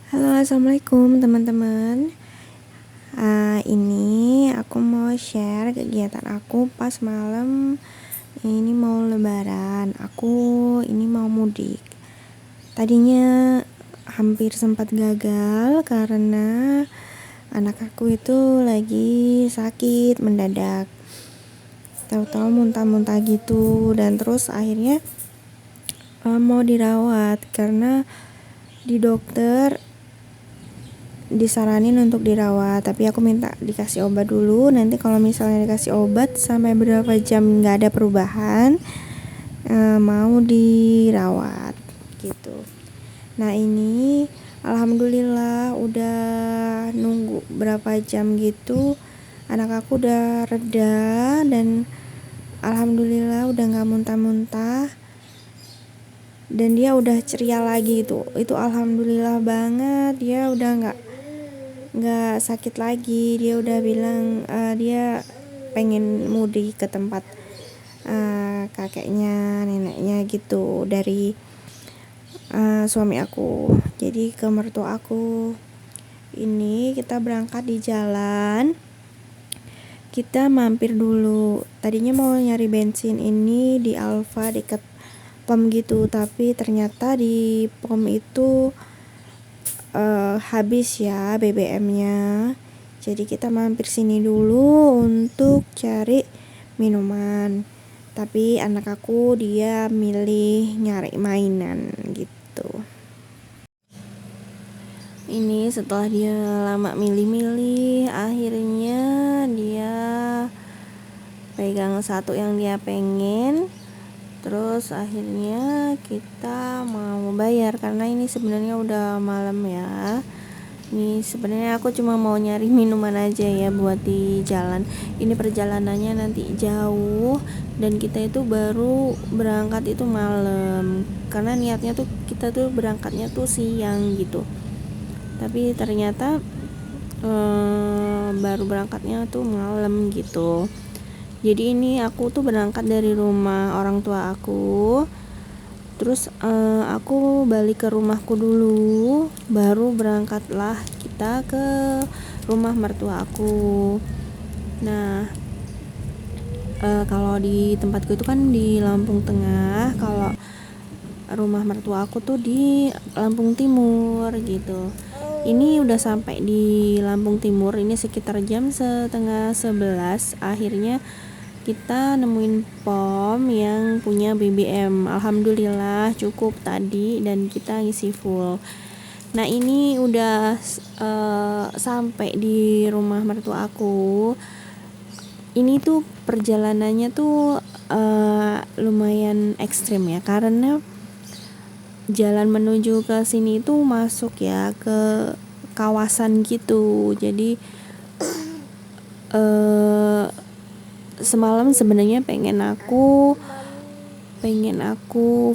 Halo, assalamualaikum teman-teman. Ini aku mau share kegiatan aku pas malam ini mau lebaran. Aku ini mau mudik. Tadinya hampir sempat gagal karena anak aku itu lagi sakit mendadak. Tahu-tahu muntah-muntah gitu dan terus akhirnya mau dirawat karena di dokter disaranin untuk dirawat, tapi aku minta dikasih obat dulu. Nanti kalau misalnya dikasih obat sampai berapa jam nggak ada perubahan, mau dirawat gitu. Nah ini alhamdulillah udah nunggu berapa jam gitu, anak aku udah reda dan alhamdulillah udah nggak muntah-muntah dan dia udah ceria lagi. Itu alhamdulillah banget, dia udah nggak sakit lagi. Dia udah bilang dia pengen mudik ke tempat kakeknya, neneknya gitu dari suami aku, jadi ke mertua aku. Ini kita berangkat di jalan, kita mampir dulu. Tadinya mau nyari bensin ini di Alfa deket pom gitu, tapi ternyata di pom itu habis ya BBM-nya. Jadi kita mampir sini dulu untuk cari minuman. Tapi anak aku dia milih nyari mainan gitu. Ini setelah dia lama milih-milih, akhirnya dia pegang satu yang dia pengen. Terus akhirnya kita mau bayar karena ini sebenarnya udah malam ya. Ini sebenarnya aku cuma mau nyari minuman aja ya buat di jalan. Ini perjalanannya nanti jauh dan kita itu baru berangkat itu malam. Karena niatnya tuh kita tuh berangkatnya tuh siang gitu. Tapi ternyata baru berangkatnya tuh malam gitu. Jadi ini aku tuh berangkat dari rumah orang tua aku, terus aku balik ke rumahku dulu, baru berangkatlah kita ke rumah mertua aku. Nah kalau di tempatku itu kan di Lampung Tengah, kalau rumah mertua aku tuh di Lampung Timur gitu. Ini udah sampai di Lampung Timur, ini sekitar jam 10:30. Akhirnya kita nemuin pom yang punya BBM. Alhamdulillah cukup tadi dan kita ngisi full. Nah ini udah sampai di rumah mertua aku. Ini tuh perjalanannya tuh lumayan ekstrim ya, karena jalan menuju ke sini itu masuk ya ke kawasan gitu. Jadi semalam sebenarnya pengen aku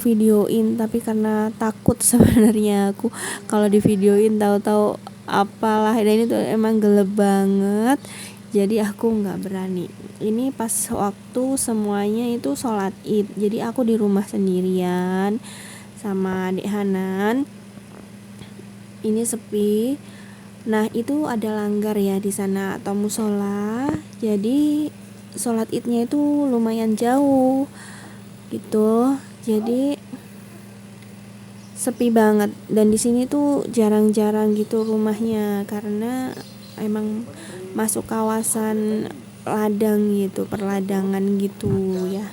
videoin, tapi karena takut sebenarnya aku kalau di videoin tahu-tahu apalah, dan ini tuh emang gelap banget, jadi aku nggak berani. Ini pas waktu semuanya itu sholat id, jadi aku di rumah sendirian sama adik Hanan. Ini sepi. Nah itu ada langgar ya di sana atau musola, jadi sholat idnya itu lumayan jauh gitu, jadi sepi banget. Dan di sini tuh jarang-jarang gitu rumahnya karena emang masuk kawasan ladang gitu, perladangan gitu ya.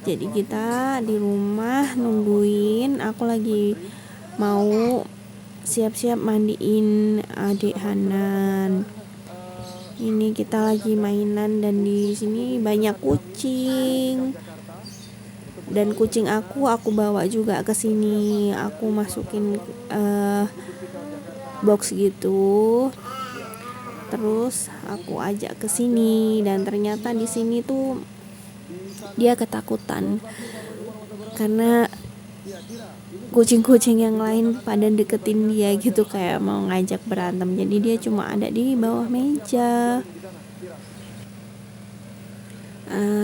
Jadi kita di rumah nungguin, aku lagi mau siap-siap mandiin adik Hanan. Ini kita lagi mainan dan di sini banyak kucing. Dan kucing aku bawa juga ke sini. Aku masukin box gitu. Terus aku ajak ke sini dan ternyata di sini tuh dia ketakutan karena kucing-kucing yang lain pada deketin dia gitu, kayak mau ngajak berantem. Jadi dia cuma ada di bawah meja.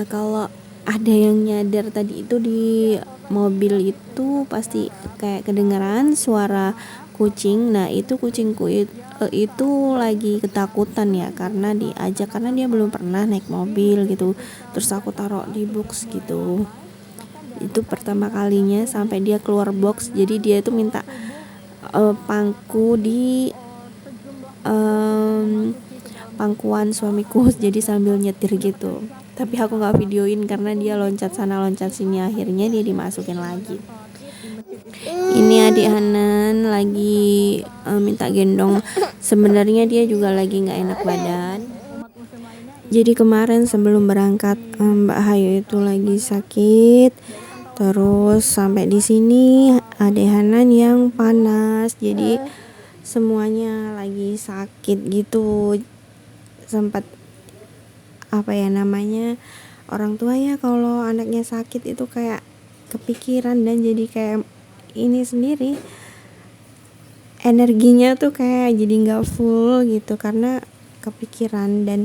Kalau ada yang nyadar tadi itu di mobil itu pasti kayak kedengeran suara kucing. Nah itu kucingku itu lagi ketakutan ya, karena dia belum pernah naik mobil gitu. Terus aku taruh di box gitu. Itu pertama kalinya sampai dia keluar box. Jadi dia itu minta pangku di pangkuan suamiku jadi sambil nyetir gitu. Tapi aku nggak videoin karena dia loncat sana loncat sini, akhirnya dia dimasukin lagi. Ini adik Hanan lagi minta gendong. Sebenarnya dia juga lagi nggak enak badan. Jadi kemarin sebelum berangkat Mbak Hayu itu lagi sakit. Terus sampai di sini adik Hanan yang panas. Jadi semuanya lagi sakit gitu. Sempat orang tua ya, kalau anaknya sakit itu kayak kepikiran dan jadi kayak ini sendiri, energinya tuh kayak jadi nggak full gitu karena kepikiran. Dan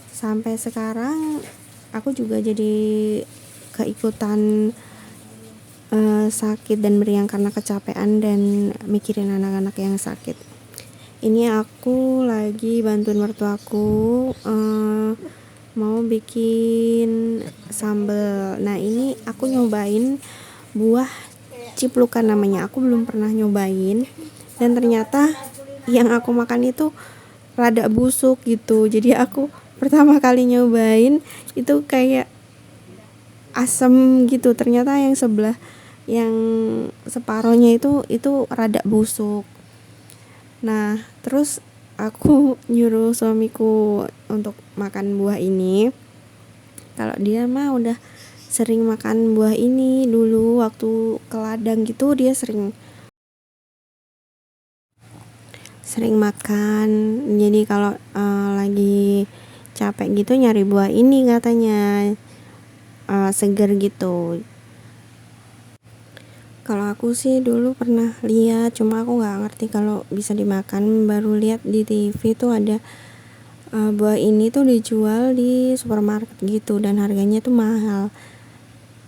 sampai sekarang aku juga jadi keikutan sakit dan meriang karena kecapean dan mikirin anak-anak yang sakit. Ini aku lagi bantuin mertuaku mau bikin sambal. Nah ini aku nyobain buah ciplukan namanya, aku belum pernah nyobain dan ternyata yang aku makan itu rada busuk gitu. Jadi aku pertama kali nyobain itu kayak asam gitu, ternyata yang sebelah yang separohnya itu rada busuk. Nah terus aku nyuruh suamiku untuk makan buah ini. Kalau dia mah udah sering makan buah ini dulu waktu ke ladang gitu, dia sering makan. Jadi kalau lagi capek gitu nyari buah ini katanya seger gitu. Kalau aku sih dulu pernah lihat, cuma aku nggak ngerti kalau bisa dimakan. Baru lihat di TV tuh ada buah ini tuh dijual di supermarket gitu dan harganya tuh mahal.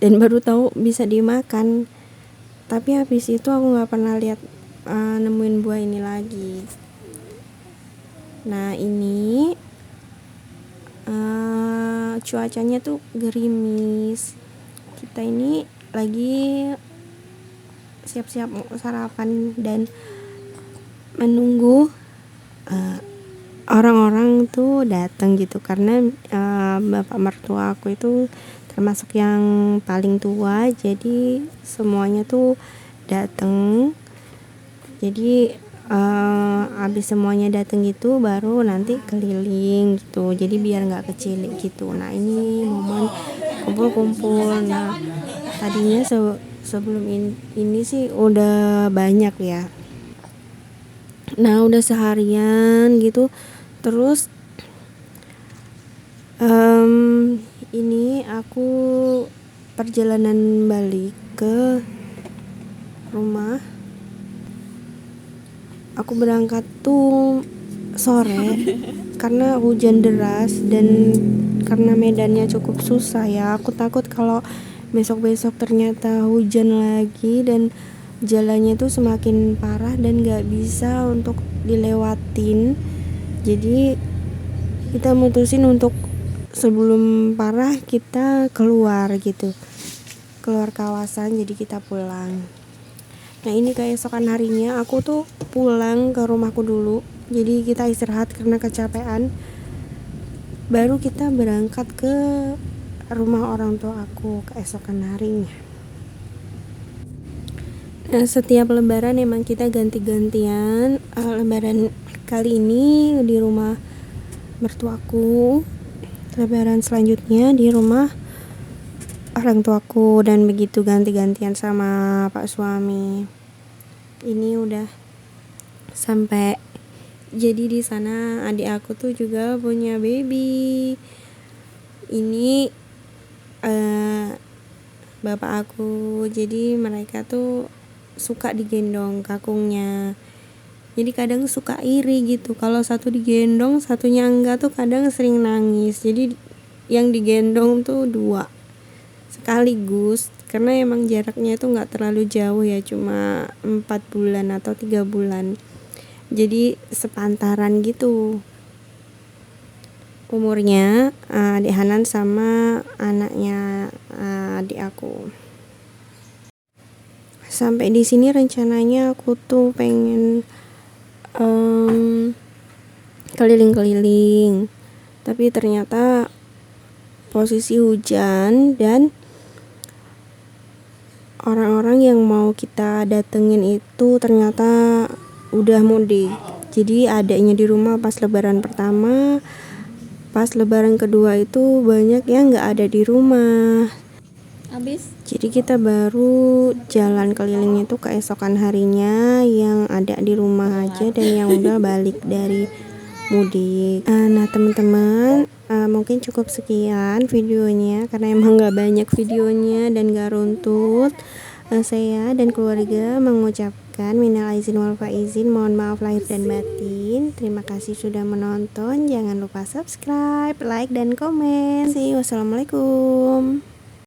Dan baru tahu bisa dimakan. Tapi habis itu aku nggak pernah lihat nemuin buah ini lagi. Nah ini cuacanya tuh gerimis. Kita ini lagi siap-siap mau sarapan dan menunggu orang-orang tuh datang gitu, karena bapak mertua aku itu termasuk yang paling tua, jadi semuanya tuh datang. Jadi habis semuanya datang gitu baru nanti keliling gitu, jadi biar nggak kecilik gitu. Nah ini momen kumpul-kumpul. Nah tadinya sebelum ini sih udah banyak ya. Nah udah seharian gitu. Terus ini aku perjalanan balik ke rumah. Aku berangkat tuh sore karena hujan deras dan karena medannya cukup susah ya. Aku takut kalau besok-besok ternyata hujan lagi dan jalannya tuh semakin parah dan gak bisa untuk dilewatin. Jadi kita mutusin untuk sebelum parah kita keluar gitu, keluar kawasan, jadi kita pulang. Nah ini keesokan harinya aku tuh pulang ke rumahku dulu, jadi kita istirahat karena kecapean, baru kita berangkat ke rumah orang tua aku keesokan harinya. Nah setiap lebaran emang kita ganti-gantian. Lebaran kali ini di rumah mertuaku, lebaran selanjutnya di rumah orang tuaku, dan begitu ganti-gantian sama pak suami. Ini udah sampai, jadi di sana adik aku tuh juga punya baby. Ini bapak aku, jadi mereka tuh suka digendong kakungnya. Jadi kadang suka iri gitu, kalau satu digendong satunya enggak tuh kadang sering nangis. Jadi yang digendong tuh 2 sekaligus karena emang jaraknya itu nggak terlalu jauh ya, cuma 4 bulan atau 3 bulan, jadi sepantaran gitu umurnya, adik Hanan sama anaknya adik aku. Sampai di sini rencananya aku tuh pengen keliling-keliling, tapi ternyata posisi hujan dan orang-orang yang mau kita datengin itu ternyata udah mudik. Jadi adiknya di rumah pas lebaran pertama, pas lebaran kedua itu banyak yang nggak ada di rumah. Jadi kita baru jalan keliling itu keesokan harinya, yang ada di rumah aja dan yang udah balik dari mudik. Nah teman-teman, mungkin cukup sekian videonya karena emang gak banyak videonya dan gak runtut. Saya dan keluarga mengucapkan minal aizin wal faizin, mohon maaf lahir dan batin. Terima kasih sudah menonton, jangan lupa subscribe, like dan komen. See you, wassalamualaikum.